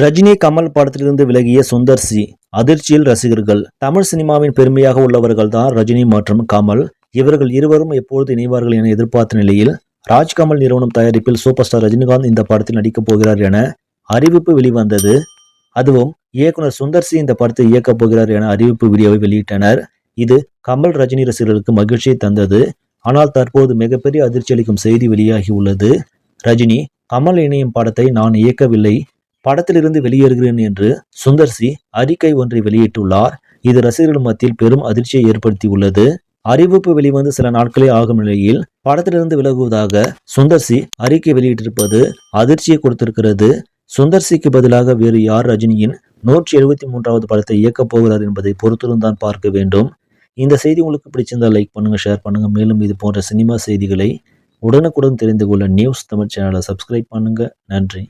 ரஜினி கமல் படத்திலிருந்து விலகிய சுந்தர் சி அதிர்ச்சியில் ரசிகர்கள். தமிழ் சினிமாவின் பெருமையாக உள்ளவர்கள் தான் ரஜினி மற்றும் கமல். இவர்கள் இருவரும் எப்பொழுது இணைவார்கள் என எதிர்பார்த்த நிலையில் ராஜ்கமல் நிறுவனம் தயாரிப்பில் சூப்பர் ஸ்டார் ரஜினிகாந்த் இந்த படத்தில் நடிக்கப் போகிறார் என அறிவிப்பு வெளிவந்தது. அதுவும் இயக்குனர் சுந்தர் சி இந்த படத்தை இயக்கப் போகிறார் என அறிவிப்பு வீடியோவை வெளியிட்டனர். இது கமல் ரஜினி ரசிகர்களுக்கு மகிழ்ச்சியை தந்தது. ஆனால் தற்போது மிகப்பெரிய அதிர்ச்சி அளிக்கும் செய்தி வெளியாகி உள்ளது. ரஜினி கமல் இணையும் படத்தை நான் இயக்கவில்லை, படத்திலிருந்து வெளியேறுகிறேன் என்று சுந்தர் சி அறிக்கை ஒன்றை வெளியிட்டுள்ளார். இது ரசிகர்கள் மத்தியில் பெரும் அதிர்ச்சியை ஏற்படுத்தியுள்ளது. அறிவிப்பு வெளிவந்து சில நாட்களே ஆகும் நிலையில் படத்திலிருந்து விலகுவதாக சுந்தர் சி அறிக்கை வெளியிட்டிருப்பது அதிர்ச்சியை கொடுத்திருக்கிறது. சுந்தர் சிக்கு பதிலாக வேறு யார் ரஜினியின் 173வது படத்தை இயக்கப் போகிறார் என்பதை பொறுத்திருந்தான் பார்க்க வேண்டும். இந்த செய்தி உங்களுக்கு பிடிச்சிருந்தால் லைக் பண்ணுங்க, ஷேர் பண்ணுங்க. மேலும் இது போன்ற சினிமா செய்திகளை உடனுக்குடன் தெரிந்து கொள்ள நியூஸ் தமிழ் சேனலை சப்ஸ்கிரைப் பண்ணுங்க. நன்றி.